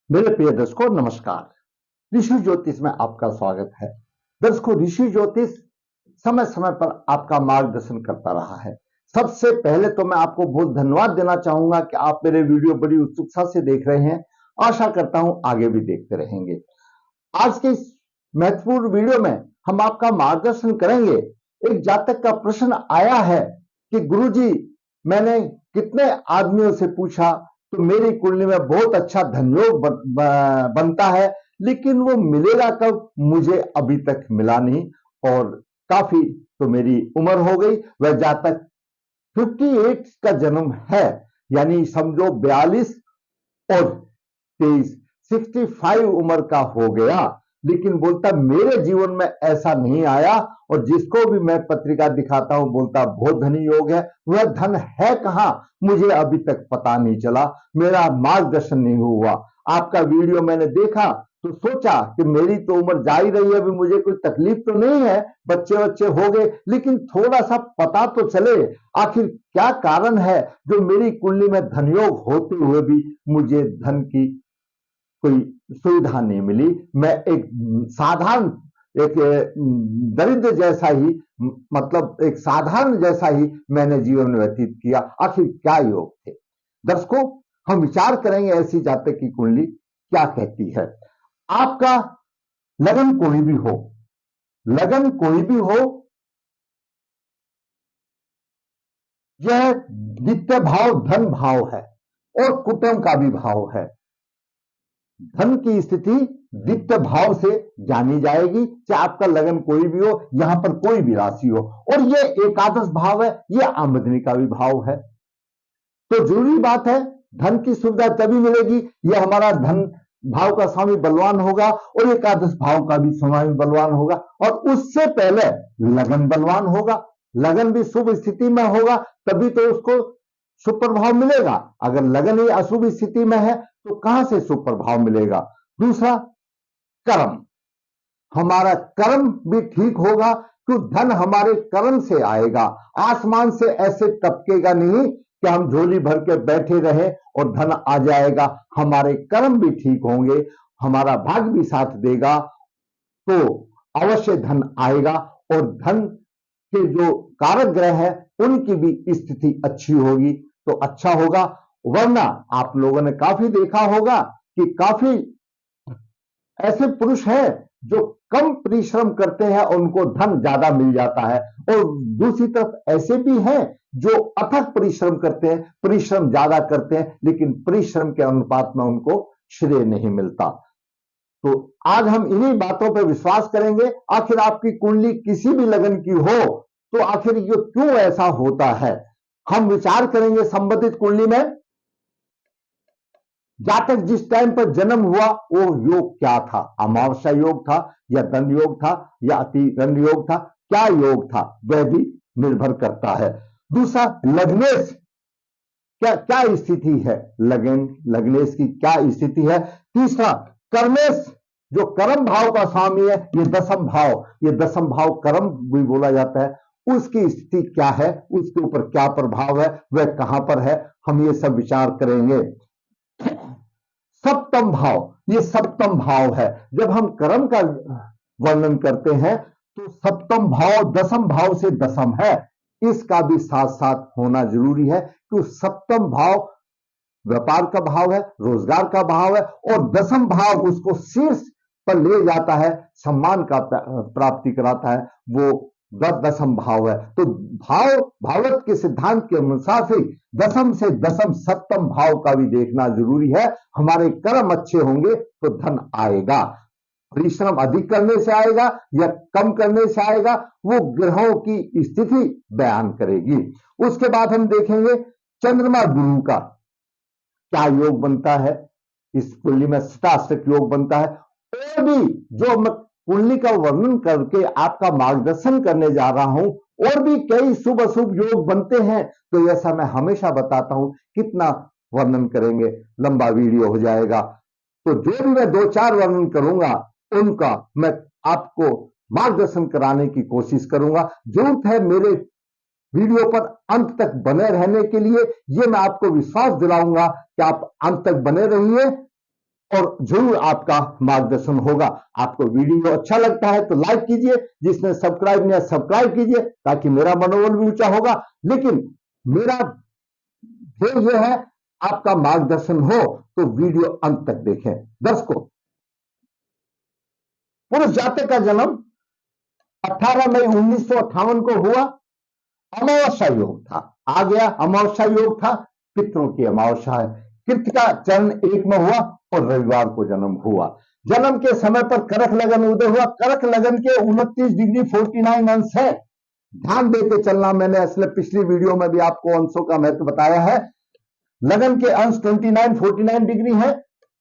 मेरे प्रिय दर्शकों नमस्कार। ऋषि ज्योतिष में आपका स्वागत है। दर्शकों, ऋषि ज्योतिष समय समय पर आपका मार्गदर्शन करता रहा है। सबसे पहले तो मैं आपको बहुत धन्यवाद देना चाहूंगा कि आप मेरे वीडियो बड़ी उत्सुकता से देख रहे हैं। आशा करता हूं आगे भी देखते रहेंगे। आज के इस महत्वपूर्ण वीडियो में हम आपका मार्गदर्शन करेंगे। एक जातक का प्रश्न आया है कि गुरुजी, मैंने कितने आदमियों से पूछा तो मेरी कुंडली में बहुत अच्छा धनयोग बनता है, लेकिन वो मिलेगा कब, मुझे अभी तक मिला नहीं। और काफी तो मेरी उम्र हो गई। वह जातक 58 का जन्म है, यानी समझो 42 और 23, 65 उम्र का हो गया, लेकिन बोलता मेरे जीवन में ऐसा नहीं आया। और जिसको भी मैं पत्रिका दिखाता हूं बोलता बहुत धनी योग है। वह धन है कहां, मुझे अभी तक पता नहीं चला, मेरा मार्गदर्शन नहीं हुआ। आपका वीडियो मैंने देखा तो सोचा कि मेरी तो उम्र जा ही रही है, अभी मुझे कोई तकलीफ तो नहीं है, बच्चे बच्चे हो गए, लेकिन थोड़ा सा पता तो चले आखिर क्या कारण है जो मेरी कुंडली में धनयोग होते हुए भी मुझे धन की कोई सुविधा नहीं मिली। मैं एक साधारण, एक दरिद्र जैसा ही, मतलब एक साधारण जैसा ही मैंने जीवन में व्यतीत किया। आखिर क्या योग थे? दर्शकों, हम विचार करेंगे ऐसी जातक की कुंडली क्या कहती है। आपका लगन कोई भी हो, लगन कोई भी हो, यह द्वितीय भाव धन भाव है और कुटुंब का भी भाव है। धन की स्थिति द्वितीय भाव से जानी जाएगी, चाहे आपका लगन कोई भी हो, यहां पर कोई भी राशि हो। और ये एकादश भाव है, ये आमदनी का भी भाव है। तो जरूरी बात है, धन की सुविधा तभी मिलेगी ये हमारा धन भाव का स्वामी बलवान होगा और एकादश भाव का भी स्वामी बलवान होगा, और उससे पहले लगन बलवान होगा। लगन भी शुभ स्थिति में होगा तभी तो उसको शुभ प्रभाव मिलेगा। अगर लगन ही अशुभ स्थिति में है तो कहां से शुभ प्रभाव मिलेगा? दूसरा, कर्म, हमारा कर्म भी ठीक होगा, तो धन हमारे कर्म से आएगा। आसमान से ऐसे टपकेगा नहीं कि हम झोली भर के बैठे रहे और धन आ जाएगा। हमारे कर्म भी ठीक होंगे, हमारा भाग्य भी साथ देगा तो अवश्य धन आएगा। और धन के जो कारक ग्रह है उनकी भी स्थिति अच्छी होगी तो अच्छा होगा। वरना आप लोगों ने काफी देखा होगा कि काफी ऐसे पुरुष हैं जो कम परिश्रम करते हैं और उनको धन ज्यादा मिल जाता है, और दूसरी तरफ ऐसे भी हैं जो अथक परिश्रम करते हैं, परिश्रम ज्यादा करते हैं, लेकिन परिश्रम के अनुपात में उनको श्रेय नहीं मिलता। तो आज हम इन्हीं बातों पर विश्वास करेंगे। आखिर आपकी कुंडली किसी भी लगन की हो तो आखिर ये क्यों ऐसा होता है, हम विचार करेंगे संबंधित कुंडली में। जातक जिस टाइम पर जन्म हुआ वो योग क्या था, अमावस्या योग था या दंड योग था या अति दंड योग था, क्या योग था, वह भी निर्भर करता है। दूसरा, लग्नेश क्या क्या स्थिति है, लग्नेश की क्या स्थिति है। तीसरा, कर्मेश जो कर्म भाव का स्वामी है, ये दसम भाव, ये दसम भाव कर्म भी बोला जाता है, उसकी स्थिति क्या है, उसके ऊपर क्या प्रभाव है, वह कहां पर है, हम ये सब विचार करेंगे। सप्तम भाव, ये सप्तम भाव है। जब हम कर्म का वर्णन करते हैं तो सप्तम भाव दसम भाव से दसम है, इसका भी साथ साथ होना जरूरी है कि सप्तम भाव व्यापार का भाव है, रोजगार का भाव है, और दसम भाव उसको शीर्ष पर ले जाता है, सम्मान का प्राप्ति कराता है, वो दसम भाव है। तो भाव भावत के सिद्धांत के अनुसार से दसम से दसम सप्तम भाव का भी देखना जरूरी है। हमारे कर्म अच्छे होंगे तो धन आएगा। परिश्रम अधिक करने से आएगा या कम करने से आएगा, वो ग्रहों की स्थिति बयान करेगी। उसके बाद हम देखेंगे चंद्रमा गुरु का क्या योग बनता है। इस कुंडली में शताष्टक योग बनता है। और भी जो मैं कुंडली का वर्णन करके आपका मार्गदर्शन करने जा रहा हूं, और भी कई शुभ अशुभ योग बनते हैं, तो ऐसा मैं हमेशा बताता हूं। कितना वर्णन करेंगे, लंबा वीडियो हो जाएगा। तो जो भी मैं दो चार वर्णन करूंगा उनका मैं आपको मार्गदर्शन कराने की कोशिश करूंगा। जरूरत है मेरे वीडियो पर अंत तक बने रहने के लिए, ये मैं आपको विश्वास दिलाऊंगा कि आप अंत तक बने रहिए और जरूर आपका मार्गदर्शन होगा। आपको वीडियो अच्छा लगता है तो लाइक कीजिए, जिसने सब्सक्राइब नहीं सब्सक्राइब कीजिए ताकि मेरा मनोबल भी ऊंचा होगा। लेकिन मेरा ध्येय यह है आपका मार्गदर्शन हो तो वीडियो अंत तक देखें। दर्शकों, पुरुष जातक का जन्म 18 मई 1958 को हुआ। अमावस्या योग था, आ गया अमावस्या योग था, पितरों की अमावस्या है। कृतिका चरण 1 में हुआ और रविवार को जन्म हुआ। जन्म के समय पर करक लगन उदय हुआ। करक लगन के 29 डिग्री 49 अंश है। ध्यान देके चलना, मैंने असले पिछली वीडियो में भी आपको अंशों का महत्व बताया है। लगन के अंश 29 49 डिग्री है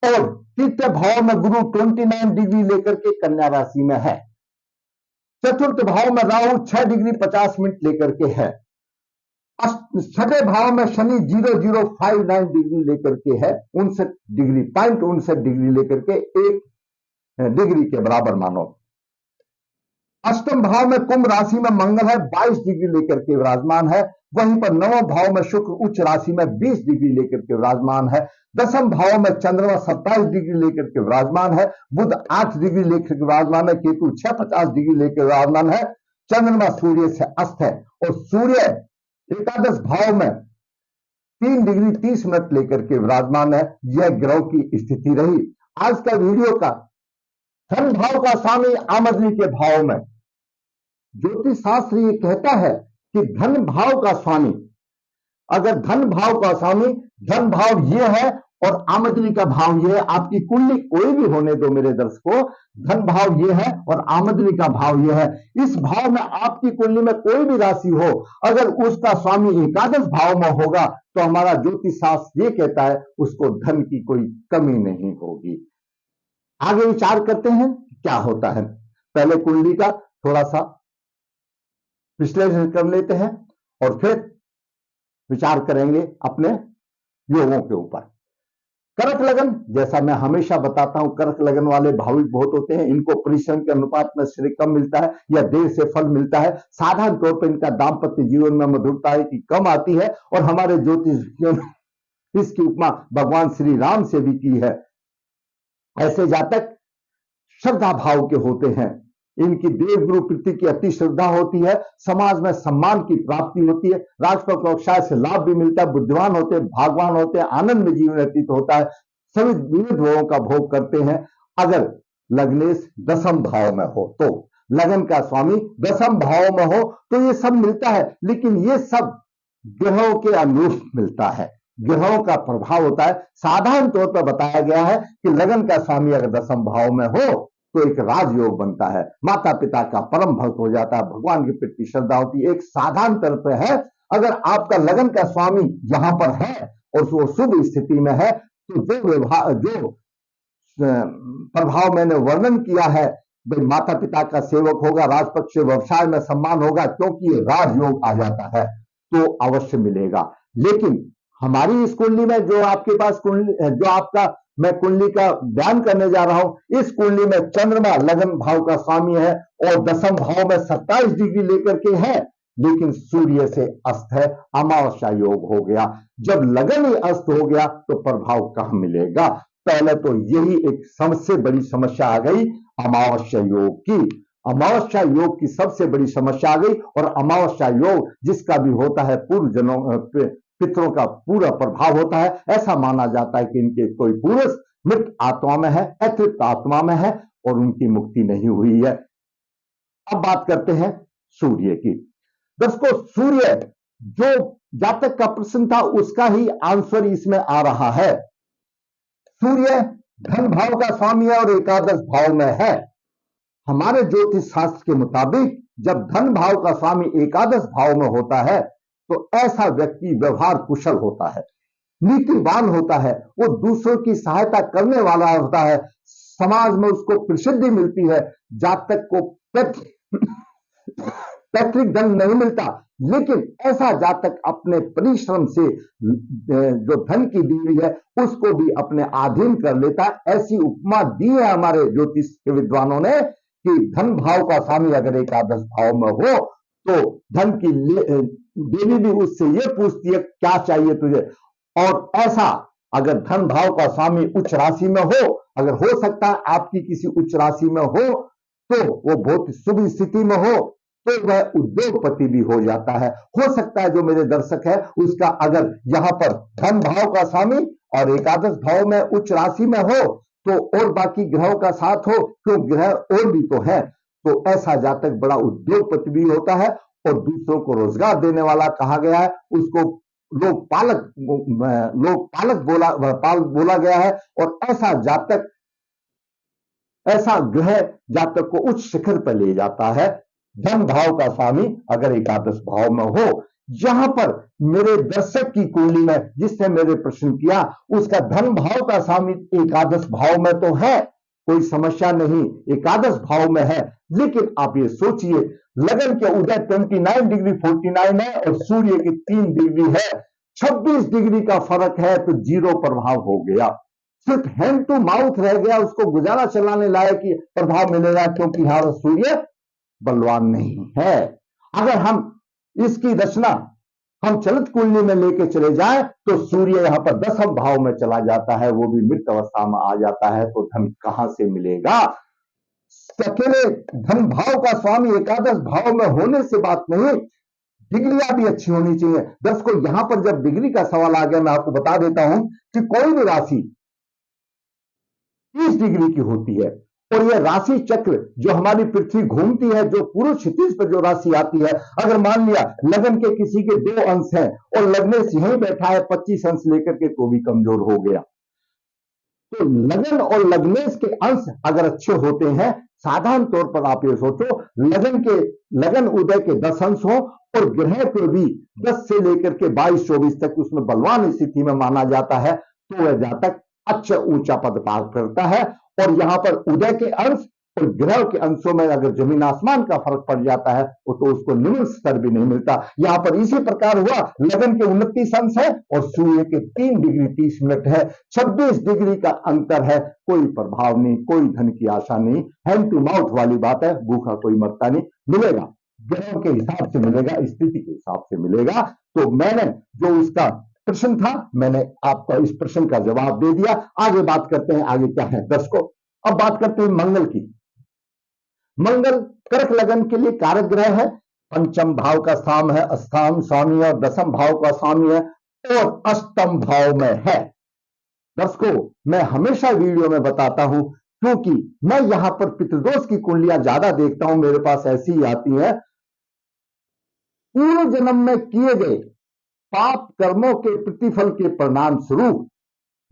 और तृतीय भाव में गुरु 29 डिग्री लेकर के कन्या राशि में है। चतुर्थ भाव में राहु 6 डिग्री 50 मिनट लेकर के है। छठे भाव में शनि 0059 डिग्री लेकर के है, 59 डिग्री 59 डिग्री लेकर के 1 डिग्री के बराबर मानो। अष्टम भाव में कुंभ राशि में मंगल है, 22 डिग्री लेकर के विराजमान है। वहीं पर नवम भाव में शुक्र उच्च राशि में 20 डिग्री लेकर के विराजमान है। दसम भाव में चंद्रमा 27 डिग्री लेकर के विराजमान है। बुध 8 डिग्री लेकर के विराजमान है। केतु 650 डिग्री लेकर विराजमान है। चंद्रमा सूर्य से अस्त है और सूर्य एकादश भाव में 3 डिग्री 30 मिनट लेकर के विराजमान है। यह ग्रह की स्थिति रही। आज का वीडियो का धन भाव का स्वामी आमदनी के भाव में, ज्योतिष शास्त्र ये कहता है कि धन भाव का स्वामी, अगर धन भाव का स्वामी, धन भाव ये है और आमदनी का भाव ये है। आपकी कुंडली कोई भी होने दो मेरे दर्शकों, धन भाव ये है और आमदनी का भाव ये है। इस भाव में आपकी कुंडली में कोई भी राशि हो, अगर उसका स्वामी एकादश भाव में होगा तो हमारा ज्योतिष शास्त्र ये कहता है उसको धन की कोई कमी नहीं होगी। आगे विचार करते हैं क्या होता है। पहले कुंडली का थोड़ा सा विश्लेषण कर लेते हैं और फिर विचार करेंगे अपने योगों के ऊपर। कर्क लगन, जैसा मैं हमेशा बताता हूं, कर्क लगन वाले भावुक बहुत होते हैं। इनको परिश्रम के अनुपात में श्रेय कम मिलता है या देर से फल मिलता है। साधारण तौर पर इनका दाम्पत्य जीवन में मधुरता की कम आती है और हमारे ज्योतिषियों ने इसकी उपमा भगवान श्री राम से भी की है। ऐसे जातक श्रद्धा भाव के होते हैं। इनकी देव गुरु प्रति की अति श्रद्धा होती है। समाज में सम्मान की प्राप्ति होती है। राजपथ व्यवसाय से लाभ भी मिलता है। बुद्धिमान होते हैं, भागवान होते हैं, आनंद में जीवन व्यतीत होता है। सभी विविध भोगों का भोग करते हैं। अगर लग्नेश दसम भाव में हो तो, लगन का स्वामी दसम भाव में हो तो ये सब मिलता है, लेकिन ये सब ग्रहों के अनुरूप मिलता है। ग्रहों का प्रभाव होता है। साधारण तौर पर बताया गया है कि लगन का स्वामी अगर दसम भाव में हो तो एक राजयोग बनता है, माता पिता का परम भक्त हो जाता है, भगवान के प्रति श्रद्धा होती है। एक साधारण तौर पर है, अगर आपका लगन का स्वामी यहां पर है और वो शुभ स्थिति में है तो जो प्रभाव मैंने वर्णन किया है, भाई माता पिता का सेवक होगा, राजपक्ष व्यवसाय में सम्मान होगा, क्योंकि ये राजयोग आ जाता है तो अवश्य मिलेगा। लेकिन हमारी इस कुंडली में जो आपके पास कुंडली, जो आपका मैं कुंडली का बयान करने जा रहा हूं, इस कुंडली में चंद्रमा लगन भाव का स्वामी है और दसम भाव में 27 डिग्री लेकर के है, लेकिन सूर्य से अस्त है। अमावस्या योग हो गया। जब लगन ही अस्त हो गया तो प्रभाव कहां मिलेगा। पहले तो यही एक सबसे बड़ी समस्या आ गई अमावस्या योग की। अमावस्या योग की सबसे बड़ी समस्या आ गई। और अमावस्या योग जिसका भी होता है पूर्व जन्मों पितरों का पूरा प्रभाव होता है। ऐसा माना जाता है कि इनके कोई पुरुष मृत आत्मा में है, अतृप्त आत्मा में है और उनकी मुक्ति नहीं हुई है। अब बात करते हैं सूर्य की। दोस्तों, सूर्य जो जातक का प्रश्न था उसका ही आंसर इसमें आ रहा है। सूर्य धन भाव का स्वामी है और एकादश भाव में है। हमारे ज्योतिष शास्त्र के मुताबिक जब धन भाव का स्वामी एकादश भाव में होता है तो ऐसा व्यक्ति व्यवहार कुशल होता है, नीतिवान होता है, वो दूसरों की सहायता करने वाला होता है, समाज में उसको प्रसिद्धि मिलती है। जातक को पैतृक धन नहीं मिलता, लेकिन ऐसा जातक अपने परिश्रम से जो धन की दी हुई है उसको भी अपने अधीन कर लेता है। ऐसी उपमा दी है हमारे ज्योतिष के विद्वानों ने कि धन भाव का स्वामी अगर एकादश भाव में हो तो धन की देवी भी उससे ये पूछती है क्या चाहिए तुझे, और ऐसा अगर धन भाव का स्वामी उच्च राशि में हो, अगर हो सकता है आपकी किसी उच्च राशि में हो तो वो बहुत शुभ स्थिति में हो तो वह उद्योगपति भी हो जाता है। हो सकता है जो मेरे दर्शक है उसका अगर यहाँ पर धन भाव का स्वामी और एकादश भाव में उच्च राशि में हो तो और बाकी ग्रहों का साथ हो, क्यों ग्रह और भी तो है, तो ऐसा जातक बड़ा उद्योगपति भी होता है और दूसरों को रोजगार देने वाला कहा गया है। उसको लोक पालक बोला गया है। और ऐसा ग्रह जातक को उच्च शिखर पर ले जाता है। धन भाव का स्वामी अगर एकादश भाव में हो, यहां पर मेरे दर्शक की कुंडली में जिसने मेरे प्रश्न किया उसका धन भाव का स्वामी एकादश भाव में तो है, कोई समस्या नहीं, एकादश भाव में है। लेकिन आप ये सोचिए लगन के उदय 29 डिग्री 49 है और सूर्य की 3 डिग्री है, 26 डिग्री का फर्क है, तो जीरो प्रभाव हो गया। सिर्फ हैंड टू माउथ रह गया, उसको गुजारा चलाने लायक प्रभाव मिलेगा क्योंकि यहां सूर्य बलवान नहीं है। अगर हम इसकी रचना हम चलित कुंडली में लेके चले जाएं तो सूर्य यहां पर 10वें भाव में चला जाता है, वो भी मृत अवस्था में आ जाता है, तो धन कहां से मिलेगा। अकेले धन भाव का स्वामी एकादश भाव में होने से बात नहीं, डिग्रियां भी अच्छी होनी चाहिए। दर्शकों यहां पर जब डिग्री का सवाल आ गया, मैं आपको बता देता हूं कि कोई भी राशि 30 डिग्री की होती है और यह राशि चक्र जो हमारी पृथ्वी घूमती है, जो पूर्व क्षितिज पर जो राशि आती है, अगर मान लिया लगन के किसी के 2 अंश हैं और लग्नेश यहीं बैठा है 25 अंश लेकर के, तो भी कमजोर हो गया। तो लगन और लग्नेश के अंश अगर अच्छे होते हैं, साधारण तौर पर आप ये सोचो लगन उदय के 10 अंश हो और ग्रह पे भी 10 से लेकर के 22-24 तक उसमें बलवान स्थिति में माना जाता है, तो वह जातक अच्छा ऊंचा पद प्राप्त करता है। और यहां पर उदय के अंश और ग्रह के अंशों में अगर जमीन आसमान का फर्क पड़ जाता है तो उसको निम्न स्तर भी नहीं मिलता। यहां पर इसी प्रकार हुआ, लगन के 29 अंश है और सूर्य के 3 डिग्री 30 मिनट है, 26 डिग्री का अंतर है, कोई प्रभाव नहीं, कोई धन की आशा नहीं, हैंड टू माउथ वाली बात है, भूखा कोई मरता नहीं, मिलेगा ग्रहों के हिसाब से मिलेगा, स्थिति के हिसाब से मिलेगा। तो मैंने जो इसका प्रश्न था मैंने आपको इस प्रश्न का जवाब दे दिया। आगे बात करते हैं, आगे क्या है दर्शकों, अब बात करते हैं मंगल की। मंगल कर्क लगन के लिए कारक ग्रह है, 5वें भाव का स्वामी और 10वें भाव का स्वामी है और 8वें भाव में है। दर्शकों मैं हमेशा वीडियो में बताता हूं क्योंकि मैं यहां पर पितृदोष की कुंडलियां ज्यादा देखता हूं, मेरे पास ऐसी ही आती है। पूर्व जन्म में किए गए पाप कर्मों के प्रतिफल के परिणाम स्वरूप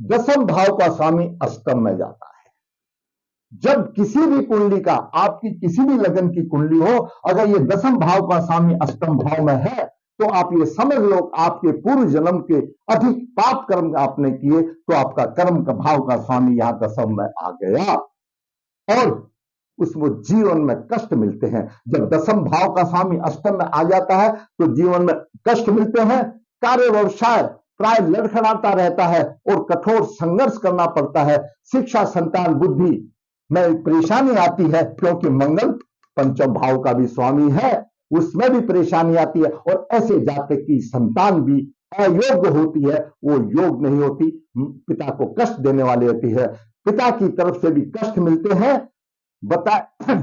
10वें भाव का स्वामी अष्टम में जाता है। जब किसी भी कुंडली का, आपकी किसी भी लगन की कुंडली हो, अगर ये 10वें भाव का स्वामी अष्टम भाव में है तो आप ये समझ लो आपके पूर्व जन्म के अधिक पाप कर्म आपने किए, तो आपका कर्म का भाव का स्वामी यहां 10वें में आ गया और उसको जीवन में कष्ट मिलते हैं। जब 10वें भाव का स्वामी अष्टम में आ जाता है तो जीवन में कष्ट मिलते हैं, कार्य व्यवसाय प्राय लड़खड़ाता रहता है और कठोर संघर्ष करना पड़ता है, शिक्षा संतान बुद्धि में परेशानी आती है क्योंकि मंगल 5वें भाव का भी स्वामी है, उसमें भी परेशानी आती है और ऐसे जातक की संतान भी अयोग्य होती है, वो योग नहीं होती, पिता को कष्ट देने वाली होती है, पिता की तरफ से भी कष्ट मिलते हैं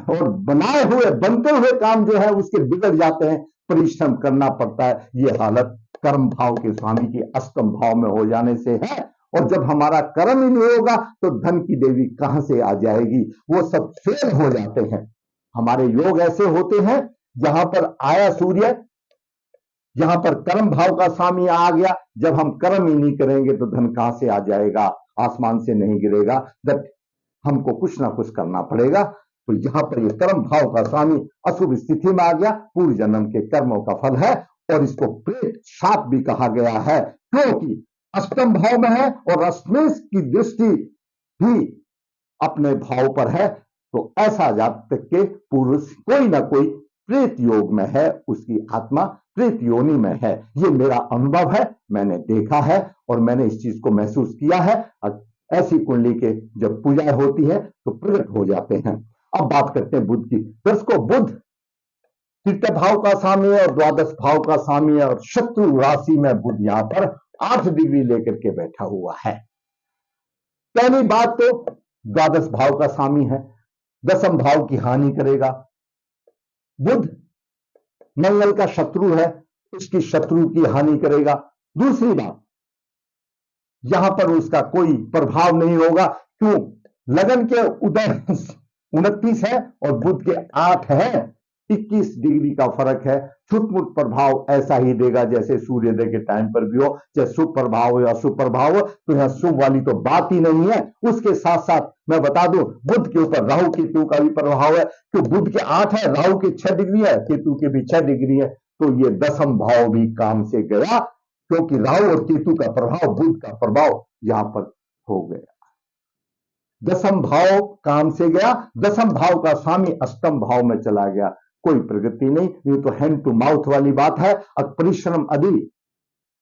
और बनाए हुए बनते हुए काम जो है उसके बिगड़ जाते हैं, परिश्रम करना पड़ता है। ये हालत कर्म भाव के स्वामी की अष्टम भाव में हो जाने से है। और जब हमारा कर्म ही नहीं होगा तो धन की देवी कहां से आ जाएगी, वो सब फेल हो जाते हैं। हमारे योग ऐसे होते हैं, जहां पर आया सूर्य, यहां पर कर्म भाव का स्वामी आ गया, जब हम कर्म ही नहीं करेंगे तो धन कहां से आ जाएगा, आसमान से नहीं गिरेगा, जब हमको कुछ ना कुछ करना पड़ेगा। तो यहां पर ये कर्म भाव का स्वामी अशुभ स्थिति में आ गया, पूर्व जन्म के कर्मों का फल है और इसको प्रेत शाप भी कहा गया है क्योंकि अष्टम भाव में है और अष्टमेश की दृष्टि भी अपने भाव पर है। तो ऐसा जातक के पुरुष कोई ना कोई प्रेत योग में है, उसकी आत्मा प्रेत योनि में है। ये मेरा अनुभव है, मैंने देखा है और मैंने इस चीज को महसूस किया है। ऐसी कुंडली के जब पूजा होती है तो प्रकट हो जाते हैं। अब बात करते हैं बुध की। दर्शकों बुध तृतीय भाव का स्वामी है और द्वादश भाव का स्वामी है और शत्रु राशि में बुध यहां पर 8 डिग्री लेकर के बैठा हुआ है। पहली बात तो द्वादश भाव का स्वामी है, दसम भाव की हानि करेगा। बुध मंगल का शत्रु है, उसकी शत्रु की हानि करेगा। दूसरी बात, यहां पर उसका कोई प्रभाव नहीं होगा। क्यों? लगन के उदय 29 है और बुध के 8 है, 21 डिग्री का फर्क है। छुटमुट प्रभाव ऐसा ही देगा जैसे सूर्योदय के टाइम पर भी हो, चाहे शुभ प्रभाव हो या अशुभ प्रभाव हो। तो यहां शुभ वाली तो बात ही नहीं है। उसके साथ साथ मैं बता दूं, बुध के ऊपर राहु केतु का भी प्रभाव है। तो बुध के 8 है, राहु के 6 डिग्री है, केतु के भी 6 डिग्री है। तो ये दसम भाव भी काम से गया, क्योंकि राहु और केतु का प्रभाव, बुध का प्रभाव यहां पर हो गया। दसम भाव काम से गया, दसम भाव का स्वामी अष्टम भाव में चला गया। कोई प्रगति नहीं, ये तो हैंड टू माउथ वाली बात है। अब परिश्रम अधिक,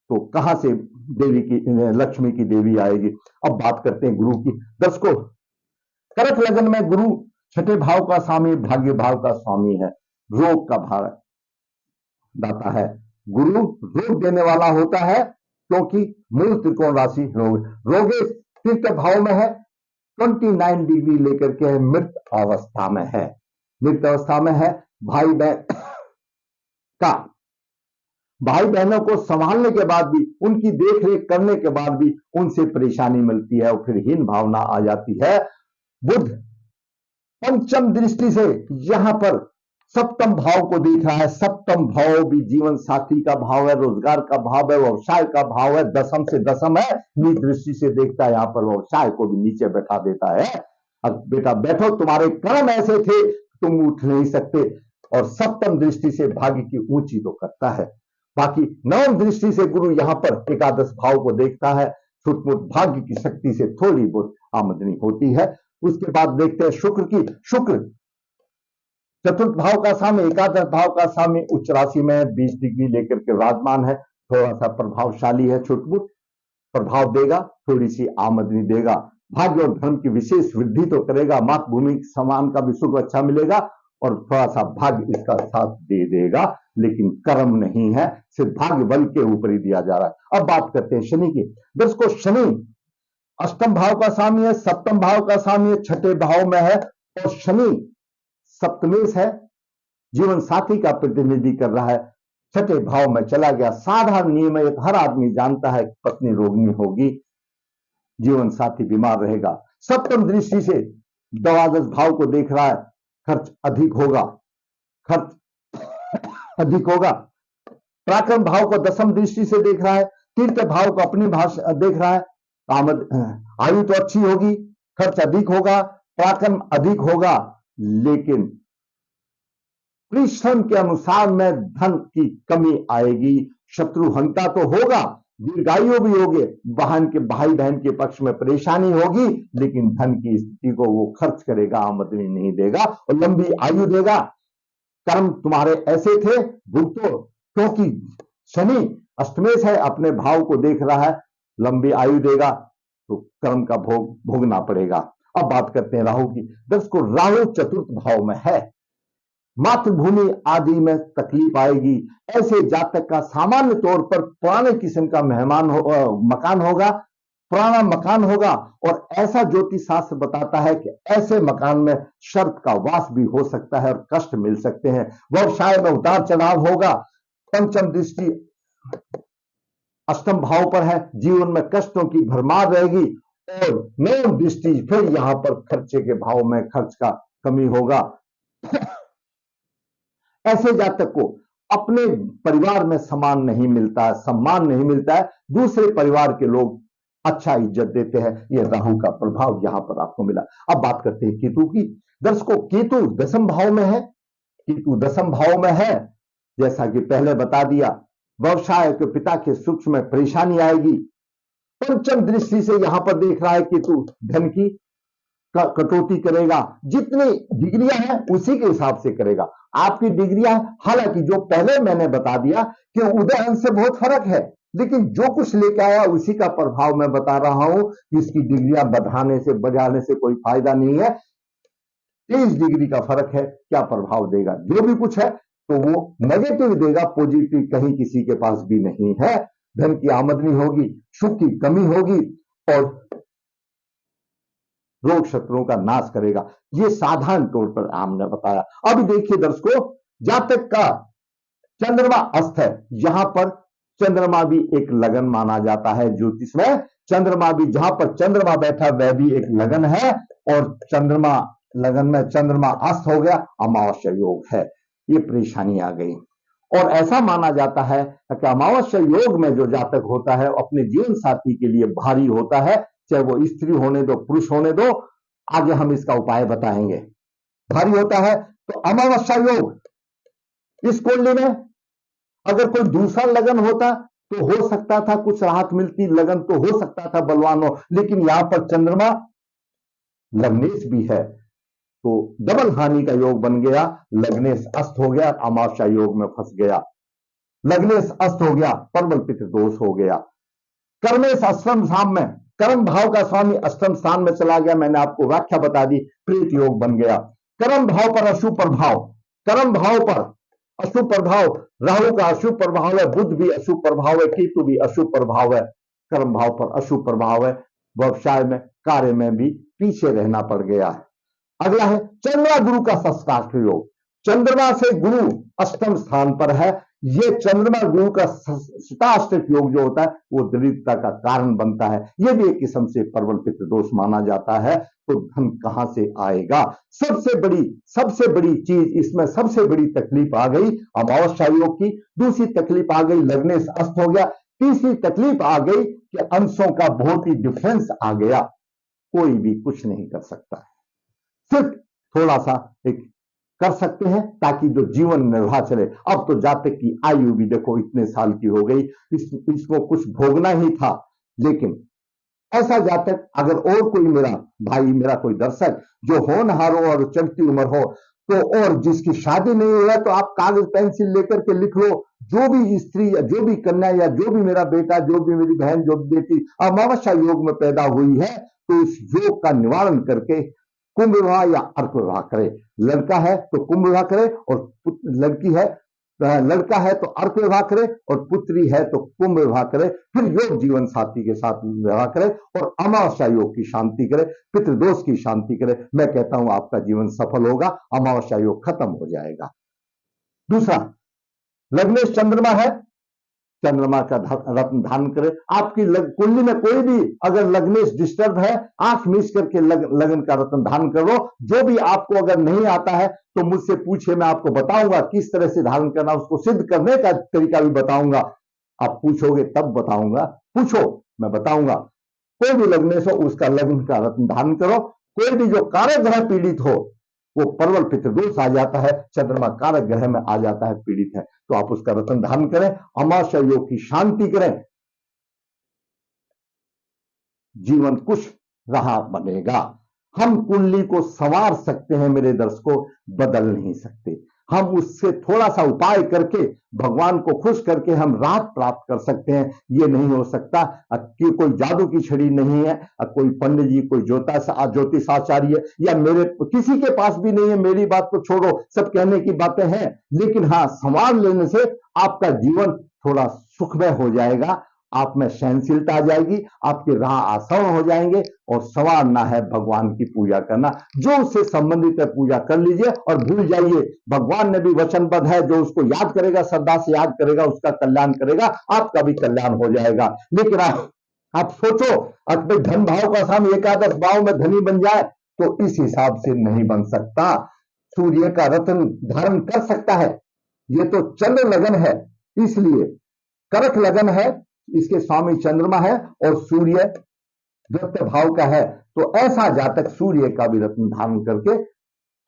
तो कहां से देवी की, लक्ष्मी की देवी आएगी। अब बात करते हैं गुरु की। दर्शकों, कर्क लगन में गुरु छठे भाव का स्वामी, भाग्य भाव का स्वामी है, रोग का भाव दाता है। गुरु रोग देने वाला होता है, क्योंकि मूल त्रिकोण राशि रोगे तीर्थ भाव में है, 29 डिग्री लेकर के मृत अवस्था में है। मृत अवस्था में है। भाई बहनों को संभालने के बाद भी, उनकी देखरेख करने के बाद भी उनसे परेशानी मिलती है और फिर हीन भावना आ जाती है। बुध पंचम दृष्टि से यहां पर सप्तम भाव को देख रहा है। सप्तम भाव भी जीवन साथी का भाव है, रोजगार का भाव है, व्यवसाय का भाव है। दसम से दसम है, नीच दृष्टि से देखता है, यहां पर व्यवसाय को भी नीचे बैठा देता है। अब बेटा बैठो, तुम्हारे कर्म ऐसे थे, तुम उठ नहीं सकते। और सप्तम दृष्टि से भाग्य की ऊंची तो करता है। बाकी नवम दृष्टि से गुरु यहां पर एकादश भाव को देखता है। छुटमुट भाग्य की शक्ति से थोड़ी बहुत आमदनी होती है। उसके बाद देखते हैं शुक्र की। शुक्र चतुर्थ भाव का स्वामी, एकादश भाव का स्वामी, उच्च राशि में 20 डिग्री लेकर के विराजमान है। थोड़ा सा प्रभावशाली है, छुटमुट प्रभाव देगा, थोड़ी सी आमदनी देगा। भाग्य और धर्म की विशेष वृद्धि तो करेगा, मातृभूमि समान का भी सुख अच्छा मिलेगा और थोड़ा सा भाग्य इसका साथ दे देगा, लेकिन कर्म नहीं है, सिर्फ भाग्य बल के ऊपर ही दिया जा रहा है। अब बात करते हैं शनि की। दर्शकों, शनि अष्टम भाव का स्वामी है, सप्तम भाव का स्वामी है, छठे भाव में है और शनि सप्तमेश है, जीवन साथी का प्रतिनिधि कर रहा है, छठे भाव में चला गया। साधारण नियम है, हर आदमी जानता है, पत्नी रोगिणी होगी, जीवन साथी बीमार रहेगा। सप्तम दृष्टि से द्वादश भाव को देख रहा है, खर्च अधिक होगा, खर्च अधिक होगा। पराक्रम भाव को दसम दृष्टि से देख रहा है, तीर्थ भाव को अपनी भाषा देख रहा है। आयु तो अच्छी होगी, खर्च अधिक होगा, पराक्रम अधिक होगा, लेकिन परिश्रम के अनुसार में धन की कमी आएगी। शत्रुहंता तो होगा, दीर्घायु भी होगी, बहन के भाई बहन के पक्ष में परेशानी होगी, लेकिन धन की स्थिति को वो खर्च करेगा, आमदनी नहीं देगा और लंबी आयु देगा। कर्म तुम्हारे ऐसे थे, भुगतो, क्योंकि शनि अष्टमेश है, अपने भाव को देख रहा है, लंबी आयु देगा तो कर्म का भोगना पड़ेगा। अब बात करते हैं राहु की। दर्शकों, राहु चतुर्थ भाव में है, मातृभूमि आदि में तकलीफ आएगी। ऐसे जातक का सामान्य तौर पर पुराने किस्म का मकान होगा, पुराना मकान होगा और ऐसा ज्योतिष शास्त्र बताता है कि ऐसे मकान में शर्त का वास भी हो सकता है और कष्ट मिल सकते हैं। व्यवसाय में उतार चढ़ाव होगा। पंचम दृष्टि अष्टम भाव पर है, जीवन में कष्टों की भरमार रहेगी और नवम दृष्टि फिर यहां पर खर्चे के भाव में खर्च का कमी होगा। ऐसे जातक को अपने परिवार में सम्मान नहीं मिलता है, दूसरे परिवार के लोग अच्छा इज्जत देते हैं। यह राहु का प्रभाव यहां पर आपको मिला। अब बात करते हैं केतु की। दर्शकों, केतु दसम भाव में है, जैसा कि पहले बता दिया, व्यवसाय के पिता के सुख में परेशानी आएगी। पंचम दृष्टि से यहां पर देख रहा है केतु धन की कटौती करेगा। जितनी डिग्रियां हैं उसी के हिसाब से करेगा। आपकी डिग्रियां, हालांकि जो पहले मैंने बता दिया कि उदय अंश से बहुत फर्क है, लेकिन जो कुछ लेके आया उसी का प्रभाव मैं बता रहा हूं कि इसकी डिग्रियां बढ़ाने से कोई फायदा नहीं है। 23 डिग्री का फर्क है, क्या प्रभाव देगा? जो भी कुछ है तो वो नेगेटिव देगा, पॉजिटिव कहीं किसी के पास भी नहीं है। धन की आमदनी होगी, सुख की कमी होगी और रोग शत्रुओं का नाश करेगा। ये साधारण तौर पर हमने बताया। अब देखिए दर्शकों, जातक का चंद्रमा अस्त है, यहां पर चंद्रमा भी एक लगन माना जाता है ज्योतिष में। चंद्रमा भी, जहां पर चंद्रमा बैठा वह भी एक लगन है और चंद्रमा लगन में चंद्रमा अस्त हो गया, अमावस्या योग है। ये परेशानी आ गई और ऐसा माना जाता है कि अमावस्या योग में जो जातक होता है अपने जीवन साथी के लिए भारी होता है, चाहे वो स्त्री होने दो पुरुष होने दो। आगे हम इसका उपाय बताएंगे। भारी होता है तो अमावस्या योग, इस कुंडली में अगर कोई दूसरा लगन होता तो हो सकता था कुछ राहत मिलती, लगन तो हो सकता था बलवान हो, लेकिन यहां पर चंद्रमा लग्नेश भी है तो डबल हानि का योग बन गया। लग्नेश अस्त हो गया, अमावस्या योग में फंस गया। लग्नेश अस्त हो गया, प्रबल पितृ दोष हो गया। कर्मेश अष्टम स्थान में, कर्म भाव का स्वामी अष्टम स्थान में चला गया, मैंने आपको व्याख्या बता दी, प्रेत योग बन गया। कर्म भाव पर अशुभ प्रभाव, कर्म भाव पर अशुभ प्रभाव, राहु का अशुभ प्रभाव है, बुध भी अशुभ प्रभाव है, केतु भी अशुभ प्रभाव है। कर्म भाव पर अशुभ प्रभाव है, व्यवसाय में कार्य में भी पीछे रहना पड़ गया है। अगला है चंद्रमा गुरु का षष्ठाष्टक योग। चंद्रमा से गुरु अष्टम स्थान पर है, ये चंद्रमा गुरु का षष्ठाष्टक योग जो होता है वो दरिद्रता का कारण बनता है। ये भी एक किस्म से प्रबल पितृ दोष माना जाता है। तो धन कहां से आएगा? सबसे बड़ी चीज इसमें, सबसे बड़ी तकलीफ आ गई अमावस्या योग की। दूसरी तकलीफ आ गई लग्नेश अस्त हो गया। तीसरी तकलीफ आ गई कि अंशों का बहुत ही डिफरेंस आ गया, कोई भी कुछ नहीं कर सकता है, सिर्फ थोड़ा सा एक कर सकते हैं ताकि जो जीवन निर्वाह चले। अब तो जातक की आयु भी देखो इतने साल की हो गई, इसको कुछ भोगना ही था। लेकिन ऐसा जातक अगर और कोई मेरा भाई, मेरा कोई दर्शक जो होनहार हो और चढ़ती उम्र हो तो, और जिसकी शादी नहीं हुई है, तो आप कागज पेंसिल लेकर के लिख लो, जो भी स्त्री या जो भी कन्या या जो भी मेरा बेटा, जो भी मेरी बहन, जो भी बेटी अमावस्या योग में पैदा हुई है, तो इस योग का निवारण करके कुंभ विवाह या अर्क विवाह करे। लड़का है तो कुंभ विवाह करे और लड़की है, लड़का है तो अर्क विवाह करे और पुत्री है तो कुंभ विवाह करे। फिर योग जीवन साथी के साथ विवाह करे और अमावस्या योग की शांति करे, पितृदोष की शांति करे। मैं कहता हूं आपका जीवन सफल होगा, अमावस्या योग खत्म हो जाएगा। दूसरा, लग्नेश चंद्रमा है, चंद्रमा का रत्न धारण करे। आपकी कुंडली में कोई भी अगर लग्नेश डिस्टर्ब है, आंख मीच करके लगन का रत्न धारण कर लो। जो भी आपको अगर नहीं आता है तो मुझसे पूछे, मैं आपको बताऊंगा किस तरह से धारण करना, उसको सिद्ध करने का तरीका भी बताऊंगा। आप पूछोगे तब बताऊंगा, पूछो मैं बताऊंगा। कोई भी लग्नेश हो उसका लग्न का रत्न धारण करो। कोई भी जो कारक ग्रह पीड़ित हो, वो प्रबल पितृदोष आ जाता है, चंद्रमा कारक ग्रह में आ जाता है, पीड़ित है, तो आप उसका रत्न धारण करें, अमावस्या योग की शांति करें, जीवन कुछ रहा बनेगा। हम कुंडली को संवार सकते हैं मेरे दर्शकों, बदल नहीं सकते। हम उससे थोड़ा सा उपाय करके भगवान को खुश करके हम राहत प्राप्त कर सकते हैं। ये नहीं हो सकता कि कोई जादू की छड़ी नहीं है, कोई पंडित जी, कोई ज्योतिषाचार्य या मेरे किसी के पास भी नहीं है। मेरी बात को छोड़ो, सब कहने की बातें हैं, लेकिन हाँ, संवार लेने से आपका जीवन थोड़ा सुखमय हो जाएगा, आप में सहनशीलता आ जाएगी, आपके राह आसान हो जाएंगे। और संवारना है भगवान की पूजा करना, जो उससे संबंधित है पूजा कर लीजिए और भूल जाइए। भगवान ने भी वचनबद्ध है, जो उसको याद करेगा, श्रद्धा से याद करेगा, उसका कल्याण करेगा, आपका भी कल्याण हो जाएगा। लेकिन आप सोचो अपने धन भाव का स्वामी एकादश भाव में धनी बन जाए, तो इस हिसाब से नहीं बन सकता। सूर्य का रत्न धारण कर सकता है, ये तो चंद्र लगन है, इसलिए कर्क लगन है, इसके स्वामी चंद्रमा है और सूर्य द्वितीय भाव का है। तो ऐसा जातक सूर्य का भी रत्न धारण करके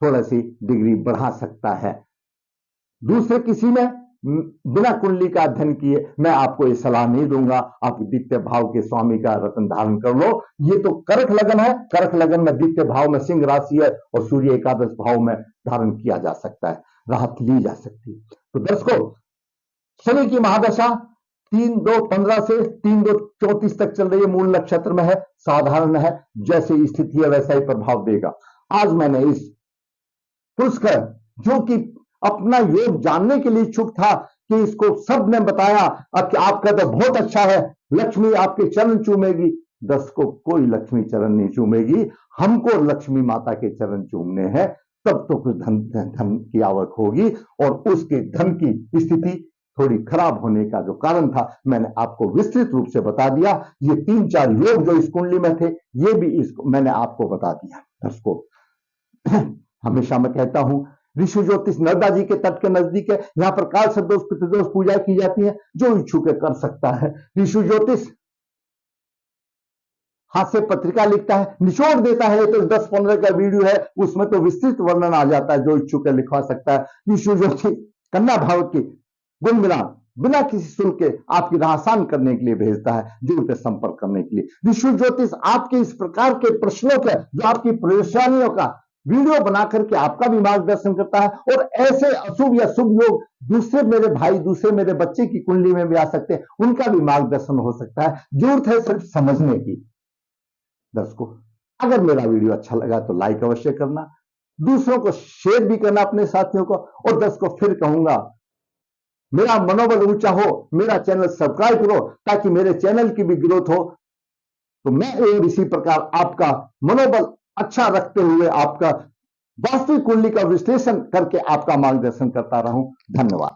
थोड़ा सी डिग्री बढ़ा सकता है। दूसरे किसी में बिना कुंडली का अध्ययन किए मैं आपको ये सलाह नहीं दूंगा, आप द्वितीय भाव के स्वामी का रत्न धारण कर लो। ये तो कर्क लगन है, कर्क लगन में द्वितीय भाव में सिंह राशि है और सूर्य एकादश भाव में धारण किया जा सकता है, राहत ली जा सकती है। तो दर्शकों, शनि की महादशा 3-2-15 से 3-2-34 तक चल रही है, मूल नक्षत्र में है, साधारण है, जैसे स्थिति है वैसा ही प्रभाव देगा। आज मैंने इस पुष्कर जो कि अपना योग जानने के लिए इच्छुक था कि इसको सब ने बताया कि आपका तो बहुत अच्छा है, लक्ष्मी आपके चरण चूमेगी। 10 को कोई लक्ष्मी चरण नहीं चूमेगी, हमको लक्ष्मी माता के चरण चूमने हैं, तब तो कुछ धन की आवक होगी। और उसके धन की स्थिति थोड़ी खराब होने का जो कारण था मैंने आपको विस्तृत रूप से बता दिया। ये 3-4 योग जो इस कुंडली में थे ये भी इसको मैंने आपको बता दिया। दर्शकों, हमेशा मैं कहता हूं ऋषि ज्योतिष नर्मदा जी के तट के नजदीक है, यहां पर काल सदोष पितृदोष पूजा की जाती है, जो इच्छुक कर सकता है। ऋषि ज्योतिष हाथ से पत्रिका लिखता है, निचोड़ देता है, तो 10-15 का वीडियो है, उसमें तो विस्तृत वर्णन आ जाता है, जो इच्छुक लिखवा सकता है। ऋषि ज्योतिष कन्या भाव की गुण मिलान बिना किसी शुल्क के आपकी राह आसान करने के लिए भेजता है, जुड़ते संपर्क करने के लिए। ऋषि ज्योतिष आपके इस प्रकार के प्रश्नों का, जो आपकी परेशानियों का वीडियो बना करके आपका भी मार्गदर्शन करता है। और ऐसे अशुभ या शुभ योग दूसरे मेरे भाई, दूसरे मेरे बच्चे की कुंडली में भी आ सकते हैं, उनका भी मार्गदर्शन हो सकता है। जरूरत है सिर्फ समझने की। दर्शकों, अगर मेरा वीडियो अच्छा लगा तो लाइक अवश्य करना, दूसरों को शेयर भी करना अपने साथियों को। और दर्शकों, फिर कहूंगा, मेरा मनोबल ऊंचा हो, मेरा चैनल सब्सक्राइब करो, ताकि मेरे चैनल की भी ग्रोथ हो। तो मैं और इसी प्रकार आपका मनोबल अच्छा रखते हुए आपका वास्तविक कुंडली का विश्लेषण करके आपका मार्गदर्शन करता रहूं। धन्यवाद।